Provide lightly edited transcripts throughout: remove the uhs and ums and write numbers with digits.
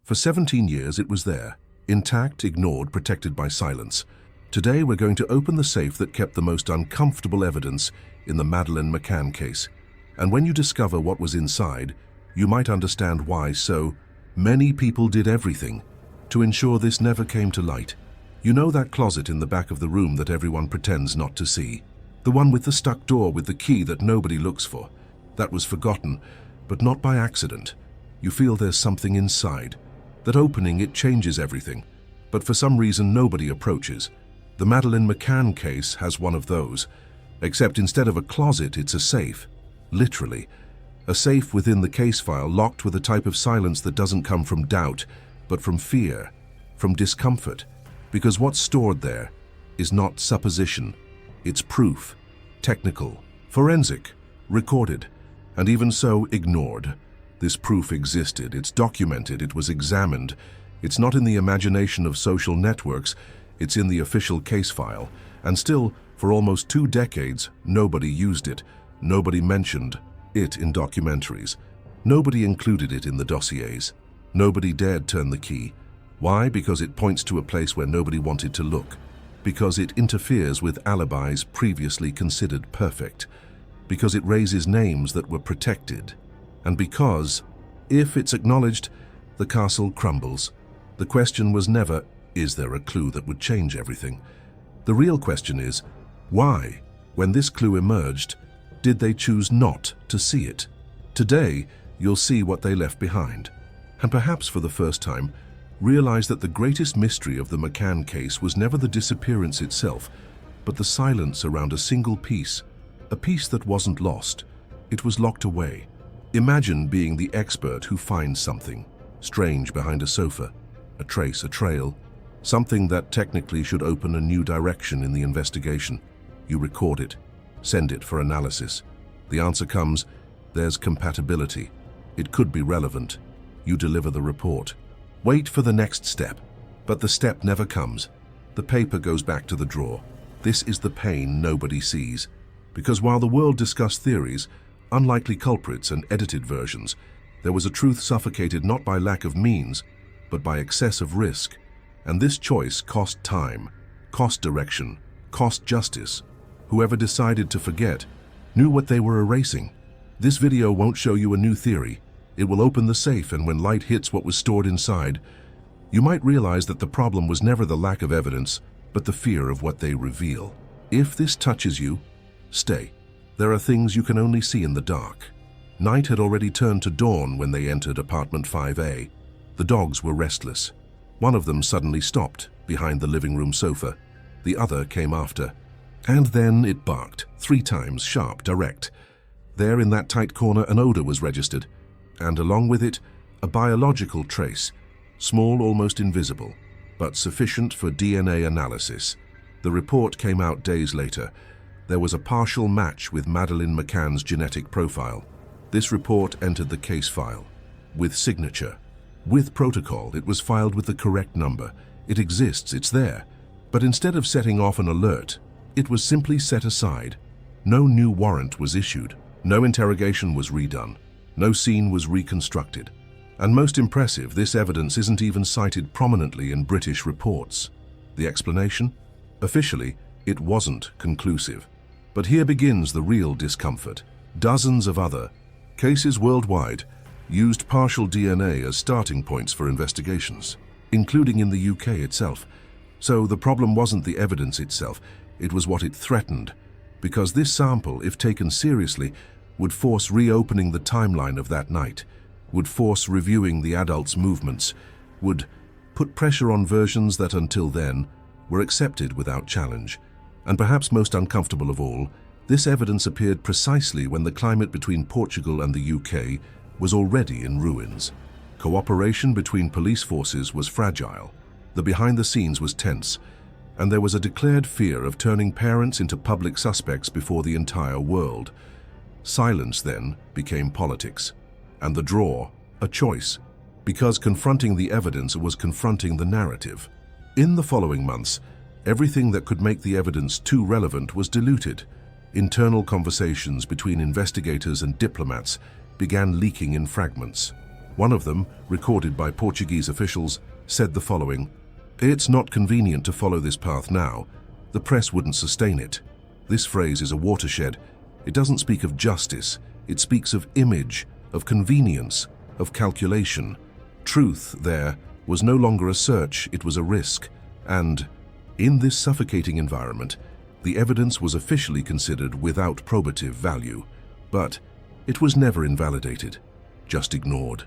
For 17 years it was there, intact, ignored, protected by silence. Today we're going to open the safe that kept the most uncomfortable evidence in the Madeleine McCann case. And when you discover what was inside, you might understand why so many people did everything to ensure this never came to light. You know that closet in the back of the room that everyone pretends not to see? The one with the stuck door with the key that nobody looks for. That was forgotten, but not by accident. You feel there's something inside. That opening it changes everything, but for some reason nobody approaches. The Madeleine McCann case has one of those, except instead of a closet, it's a safe. Literally. A safe within the case file, locked with a type of silence that doesn't come from doubt, but from fear, from discomfort. Because what's stored there is not supposition, it's proof, technical, forensic, recorded, and even so ignored. This proof existed, it's documented, it was examined. It's not in the imagination of social networks, it's in the official case file. And still, for almost 2 decades, nobody used it. Nobody mentioned it in documentaries. Nobody included it in the dossiers. Nobody dared turn the key. Why? Because it points to a place where nobody wanted to look. Because it interferes with alibis previously considered perfect. Because it raises names that were protected. And because, if it's acknowledged, the castle crumbles. The question was never, is there a clue that would change everything? The real question is, why, when this clue emerged, did they choose not to see it? Today, you'll see what they left behind. And perhaps for the first time, realize that the greatest mystery of the McCann case was never the disappearance itself, but the silence around a single piece, a piece that wasn't lost. It was locked away. Imagine being the expert who finds something strange behind a sofa, a trace, a trail, something that technically should open a new direction in the investigation. You record it, send it for analysis. The answer comes, there's compatibility. It could be relevant. You deliver the report. Wait for the next step, but the step never comes. The paper goes back to the drawer. This is the pain nobody sees. Because while the world discussed theories, unlikely culprits and edited versions, there was a truth suffocated not by lack of means, but by excess of risk. And this choice cost time, cost direction, cost justice. Whoever decided to forget knew what they were erasing. This video won't show you a new theory. It will open the safe, and when light hits what was stored inside, you might realize that the problem was never the lack of evidence, but the fear of what they reveal. If this touches you, stay. There are things you can only see in the dark. Night had already turned to dawn when they entered apartment 5A. The dogs were restless. One of them suddenly stopped behind the living room sofa. The other came after. And then it barked, 3 times, sharp, direct. There in that tight corner an odor was registered, and along with it, a biological trace, small, almost invisible, but sufficient for DNA analysis. The report came out days later. There was a partial match with Madeleine McCann's genetic profile. This report entered the case file, with signature. With protocol, it was filed with the correct number. It exists, it's there. But instead of setting off an alert, it was simply set aside. No new warrant was issued. No interrogation was redone. No scene was reconstructed. And most impressive, this evidence isn't even cited prominently in British reports. The explanation? Officially, it wasn't conclusive. But here begins the real discomfort. Dozens of other cases worldwide used partial DNA as starting points for investigations, including in the UK itself. So the problem wasn't the evidence itself, it was what it threatened, because this sample, if taken seriously, would force reopening the timeline of that night, would force reviewing the adults' movements, would put pressure on versions that until then were accepted without challenge. And perhaps most uncomfortable of all, this evidence appeared precisely when the climate between Portugal and the UK was already in ruins. Cooperation between police forces was fragile, the behind the scenes was tense, and there was a declared fear of turning parents into public suspects before the entire world. Silence then became politics, and the draw a choice, because confronting the evidence was confronting the narrative. In the following months, everything that could make the evidence too relevant was diluted. Internal conversations between investigators and diplomats began leaking in fragments. One of them, recorded by Portuguese officials, said the following: "It's not convenient to follow this path now. The press wouldn't sustain it." This phrase is a watershed. It doesn't speak of justice. It speaks of image, of convenience, of calculation. Truth there was no longer a search, it was a risk. And in this suffocating environment, the evidence was officially considered without probative value. But it was never invalidated, just ignored.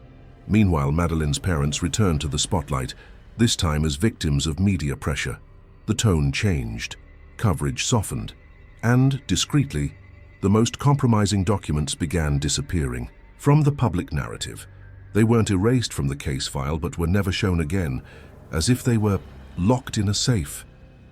Meanwhile, Madeleine's parents returned to the spotlight, this time as victims of media pressure. The tone changed, coverage softened, and, discreetly, the most compromising documents began disappearing from the public narrative. They weren't erased from the case file but were never shown again, as if they were locked in a safe.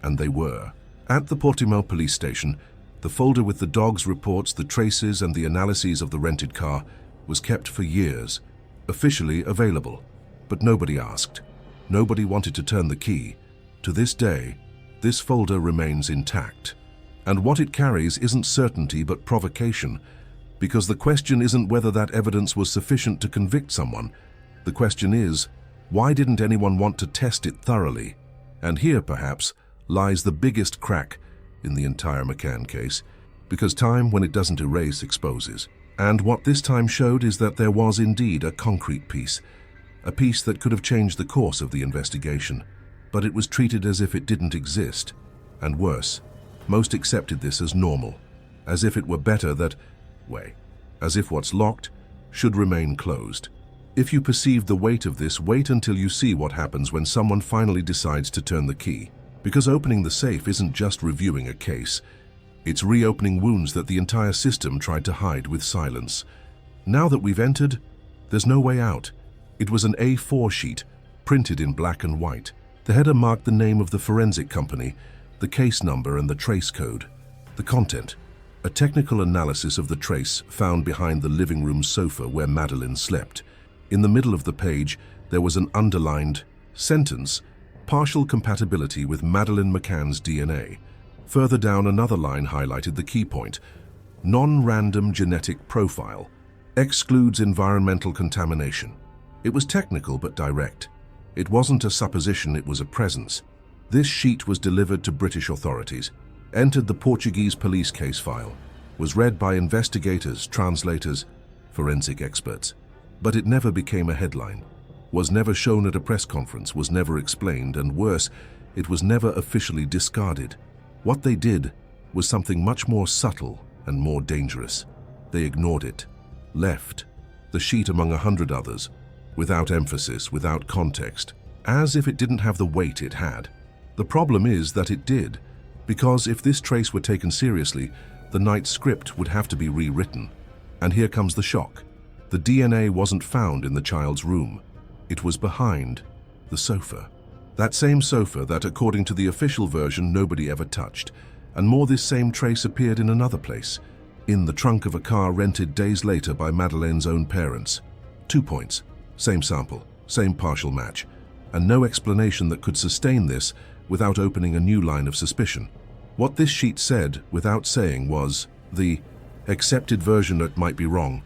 And they were. At the Portimão police station, the folder with the dog's reports, the traces, and the analyses of the rented car was kept for years, officially available. But nobody asked. Nobody wanted to turn the key. To this day, this folder remains intact. And what it carries isn't certainty but provocation, because the question isn't whether that evidence was sufficient to convict someone. The question is, why didn't anyone want to test it thoroughly? And here, perhaps, lies the biggest crack in the entire McCann case, because time, when it doesn't erase, exposes. And what this time showed is that there was indeed a concrete piece, a piece that could have changed the course of the investigation, but it was treated as if it didn't exist. And worse, most accepted this as normal, as if it were better that way, as if what's locked should remain closed. If you perceive the weight of this, wait until you see what happens when someone finally decides to turn the key. Because opening the safe isn't just reviewing a case, it's reopening wounds that the entire system tried to hide with silence. Now that we've entered, there's no way out. It was an A4 sheet, printed in black and white. The header marked the name of the forensic company, the case number, and the trace code. The content: a technical analysis of the trace found behind the living room sofa where Madeleine slept. In the middle of the page, there was an underlined sentence: partial compatibility with Madeleine McCann's DNA. Further down, another line highlighted the key point: non-random genetic profile, excludes environmental contamination. It was technical but direct. It wasn't a supposition, it was a presence. This sheet was delivered to British authorities, entered the Portuguese police case file, was read by investigators, translators, forensic experts. But it never became a headline, was never shown at a press conference, was never explained, and worse, it was never officially discarded. What they did was something much more subtle and more dangerous. They ignored it, left the sheet among 100 others, without emphasis, without context, as if it didn't have the weight it had. The problem is that it did, because if this trace were taken seriously, the night's script would have to be rewritten. And here comes the shock. The DNA wasn't found in the child's room. It was behind the sofa. That same sofa that, according to the official version, nobody ever touched. And more, this same trace appeared in another place, in the trunk of a car rented days later by Madeleine's own parents. 2 points, same sample, same partial match, and no explanation that could sustain this without opening a new line of suspicion. What this sheet said, without saying, was the accepted version that might be wrong,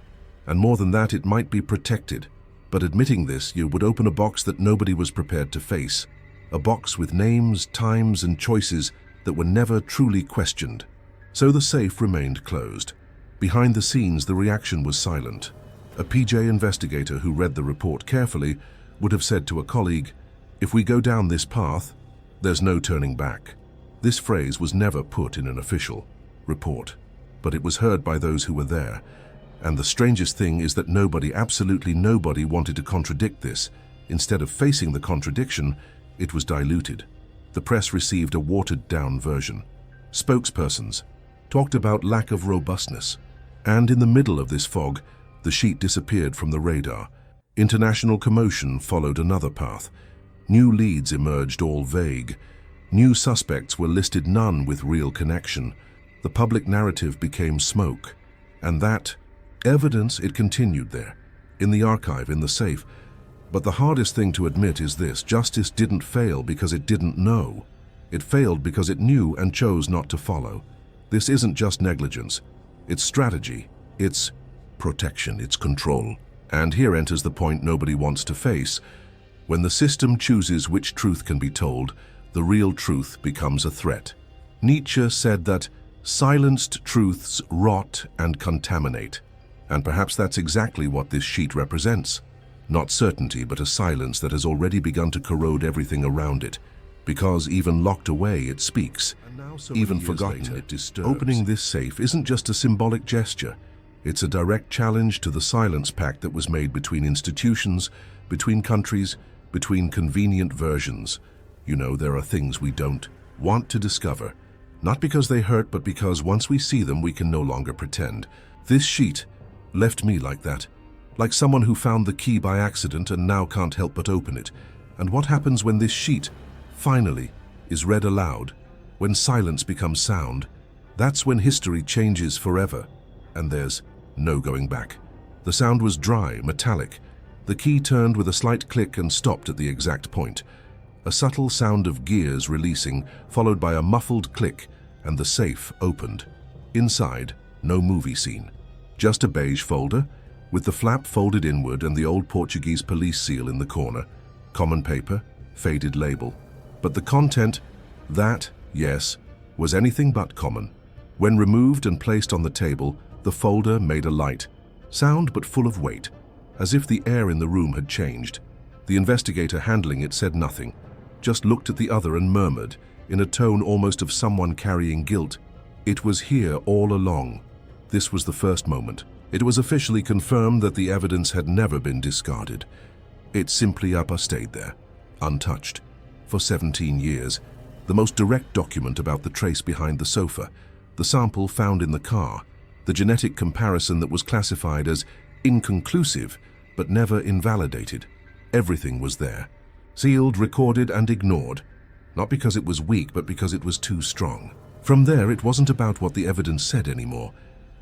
and more than that, it might be protected. But admitting this, you would open a box that nobody was prepared to face, a box with names, times, and choices that were never truly questioned. So the safe remained closed. Behind the scenes, the reaction was silent. A PJ investigator who read the report carefully would have said to a colleague, "If we go down this path, there's no turning back." This phrase was never put in an official report, but it was heard by those who were there. And the strangest thing is that nobody, absolutely nobody, wanted to contradict this. Instead of facing the contradiction, it was diluted. The press received a watered-down version. Spokespersons talked about lack of robustness. And in the middle of this fog, the sheet disappeared from the radar. International commotion followed another path. New leads emerged, all vague. New suspects were listed, none with real connection. The public narrative became smoke. And that evidence, it continued there, in the archive, in the safe. But the hardest thing to admit is this: justice didn't fail because it didn't know. It failed because it knew and chose not to follow. This isn't just negligence. It's strategy. It's protection. It's control. And here enters the point nobody wants to face. When the system chooses which truth can be told, the real truth becomes a threat. Nietzsche said that silenced truths rot and contaminate. And perhaps that's exactly what this sheet represents. Not certainty, but a silence that has already begun to corrode everything around it. Because even locked away, it speaks. Even forgotten, it disturbs. Opening this safe isn't just a symbolic gesture. It's a direct challenge to the silence pact that was made between institutions, between countries, between convenient versions. You know, there are things we don't want to discover. Not because they hurt, but because once we see them, we can no longer pretend. This sheet left me like that. Like someone who found the key by accident and now can't help but open it. And what happens when this sheet, finally, is read aloud? When silence becomes sound, that's when history changes forever. And there's no going back. The sound was dry, metallic. The key turned with a slight click and stopped at the exact point. A subtle sound of gears releasing, followed by a muffled click, and the safe opened. Inside, no movie scene. Just a beige folder, with the flap folded inward and the old Portuguese police seal in the corner. Common paper, faded label. But the content, that, yes, was anything but common. When removed and placed on the table, the folder made a light, sound but full of weight, as if the air in the room had changed. The investigator handling it said nothing, just looked at the other and murmured, in a tone almost of someone carrying guilt, "It was here all along." This was the first moment. It was officially confirmed that the evidence had never been discarded. It simply stayed there, untouched, for 17 years. The most direct document about the trace behind the sofa, the sample found in the car, the genetic comparison that was classified as inconclusive but never invalidated. Everything was there, sealed, recorded, and ignored, not because it was weak, but because it was too strong. From there, it wasn't about what the evidence said anymore.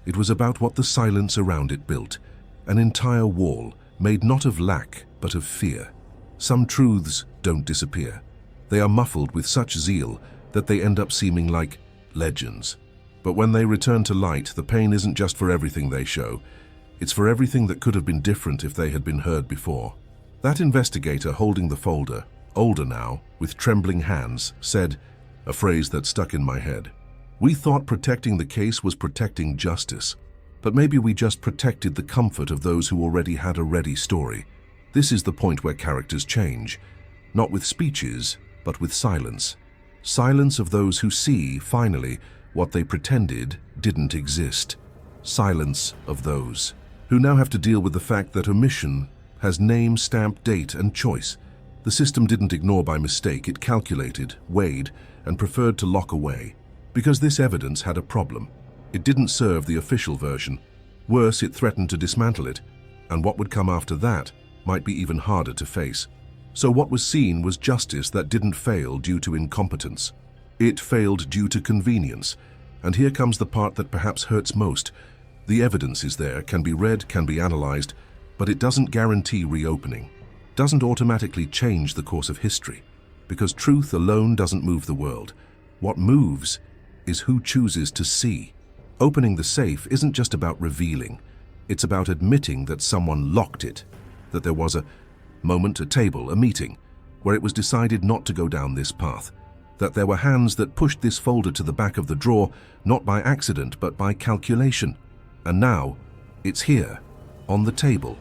It was about what the silence around it built, an entire wall made not of lack, but of fear. Some truths don't disappear. They are muffled with such zeal that they end up seeming like legends. But when they return to light, the pain isn't just for everything they show. It's for everything that could have been different if they had been heard before. That investigator holding the folder, older now, with trembling hands, said, a phrase that stuck in my head, "We thought protecting the case was protecting justice, but maybe we just protected the comfort of those who already had a ready story." This is the point where characters change, not with speeches, but with silence. Silence of those who see, finally, what they pretended didn't exist. Silence of those who now have to deal with the fact that omission has name, stamp, date, and choice. The system didn't ignore by mistake. It calculated, weighed, and preferred to lock away. Because this evidence had a problem. It didn't serve the official version. Worse, it threatened to dismantle it. And what would come after that might be even harder to face. So what was seen was justice that didn't fail due to incompetence. It failed due to convenience. And here comes the part that perhaps hurts most. The evidence is there, can be read, can be analyzed, but it doesn't guarantee reopening. Doesn't automatically change the course of history. Because truth alone doesn't move the world. What moves is who chooses to see. Opening the safe isn't just about revealing. It's about admitting that someone locked it, that there was a moment, a table, a meeting, where it was decided not to go down this path, that there were hands that pushed this folder to the back of the drawer, not by accident, but by calculation. And now, it's here, on the table,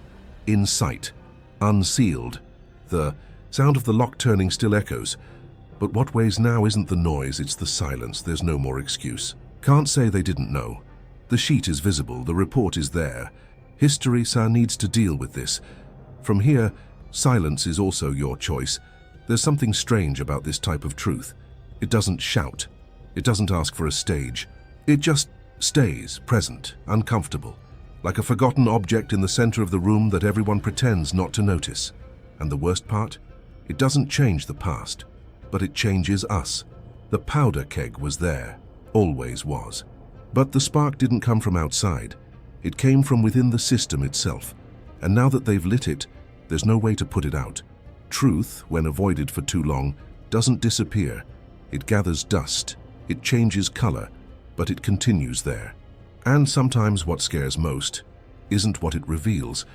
in sight, unsealed. The sound of the lock turning still echoes. But what weighs now isn't the noise, it's the silence. There's no more excuse. Can't say they didn't know. The sheet is visible, the report is there. History, sir, needs to deal with this. From here, silence is also your choice. There's something strange about this type of truth. It doesn't shout. It doesn't ask for a stage. It just stays present, uncomfortable, like a forgotten object in the center of the room that everyone pretends not to notice. And the worst part? It doesn't change the past, but it changes us. The powder keg was there, always was. But the spark didn't come from outside. It came from within the system itself. And now that they've lit it, there's no way to put it out. Truth, when avoided for too long, doesn't disappear. It gathers dust. It changes color, but it continues there. And sometimes what scares most isn't what it reveals.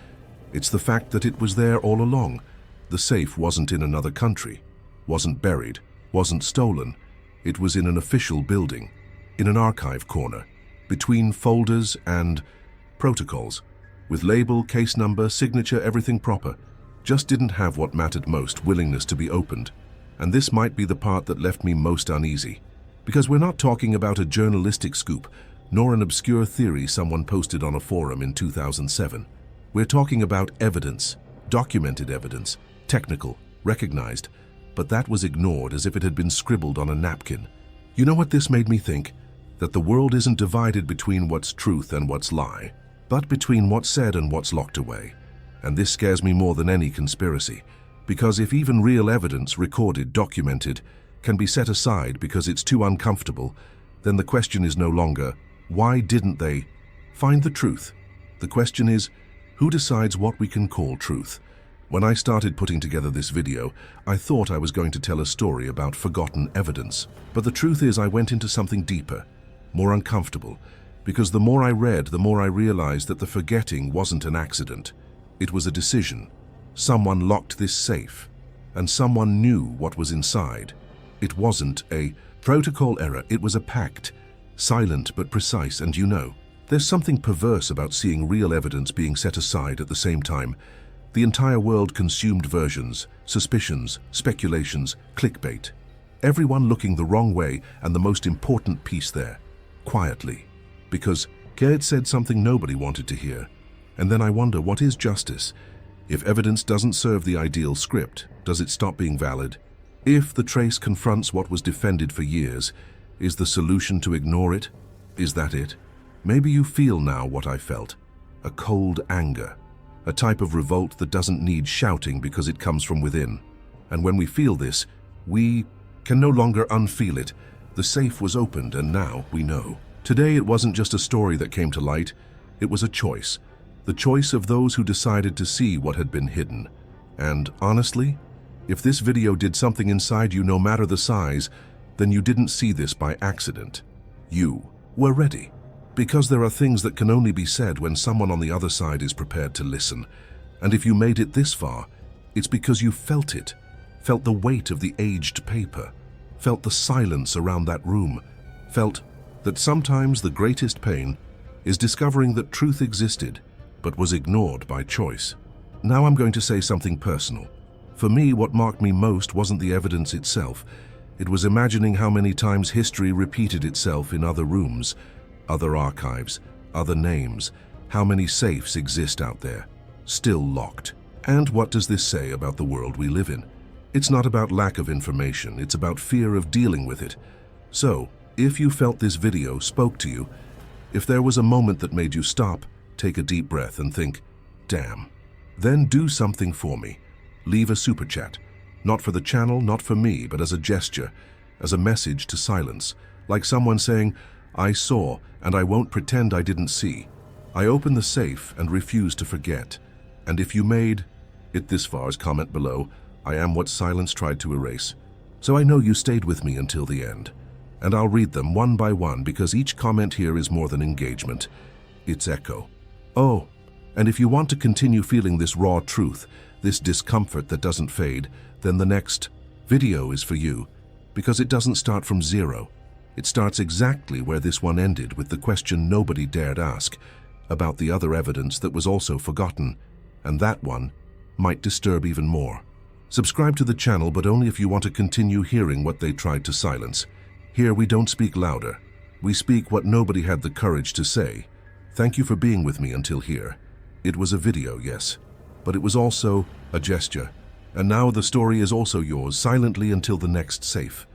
It's the fact that it was there all along. The safe wasn't in another country, wasn't buried, wasn't stolen. It was in an official building, in an archive corner, between folders and protocols, with label, case number, signature, everything proper. Just didn't have what mattered most, willingness to be opened. And this might be the part that left me most uneasy. Because we're not talking about a journalistic scoop, nor an obscure theory someone posted on a forum in 2007. We're talking about evidence, documented evidence, technical, recognized, but that was ignored as if it had been scribbled on a napkin. You know what this made me think? That the world isn't divided between what's truth and what's lie, but between what's said and what's locked away. And this scares me more than any conspiracy, because if even real evidence, recorded, documented, can be set aside because it's too uncomfortable, then the question is no longer, why didn't they find the truth? The question is, who decides what we can call truth? When I started putting together this video, I thought I was going to tell a story about forgotten evidence. But the truth is I went into something deeper, more uncomfortable, because the more I read, the more I realized that the forgetting wasn't an accident. It was a decision. Someone locked this safe, and someone knew what was inside. It wasn't a protocol error, it was a pact, silent but precise, and you know, there's something perverse about seeing real evidence being set aside at the same time. The entire world consumed versions, suspicions, speculations, clickbait. Everyone looking the wrong way, and the most important piece there, quietly. Because Gerd said something nobody wanted to hear. And then I wonder, what is justice? If evidence doesn't serve the ideal script, does it stop being valid? If the trace confronts what was defended for years, is the solution to ignore it? Is that it? Maybe you feel now what I felt. A cold anger. A type of revolt that doesn't need shouting because it comes from within. And when we feel this, we can no longer unfeel it. The safe was opened and now we know. Today it wasn't just a story that came to light, it was a choice. The choice of those who decided to see what had been hidden. And honestly, if this video did something inside you, no matter the size, then you didn't see this by accident. You were ready. Because there are things that can only be said when someone on the other side is prepared to listen. And if you made it this far, it's because you felt it. Felt the weight of the aged paper. Felt the silence around that room. Felt that sometimes the greatest pain is discovering that truth existed, but was ignored by choice. Now I'm going to say something personal. For me, what marked me most wasn't the evidence itself. It was imagining how many times history repeated itself in other rooms, other archives, other names. How many safes exist out there, still locked. And what does this say about the world we live in? It's not about lack of information, it's about fear of dealing with it. So, if you felt this video spoke to you, if there was a moment that made you stop, take a deep breath and think, damn. Then do something for me. Leave a super chat. Not for the channel, not for me, but as a gesture, as a message to silence. Like someone saying, I saw, and I won't pretend I didn't see. I opened the safe and refuse to forget. And if you made it this far, comment below. I am what silence tried to erase. So I know you stayed with me until the end. And I'll read them one by one because each comment here is more than engagement. It's echo. Oh, and if you want to continue feeling this raw truth, this discomfort that doesn't fade, then the next video is for you, because it doesn't start from zero. It starts exactly where this one ended, with the question nobody dared ask, about the other evidence that was also forgotten, and that one might disturb even more. Subscribe to the channel, but only if you want to continue hearing what they tried to silence. Here we don't speak louder. We speak what nobody had the courage to say. Thank you for being with me until here. It was a video, yes, but it was also a gesture. And now the story is also yours, silently until the next safe.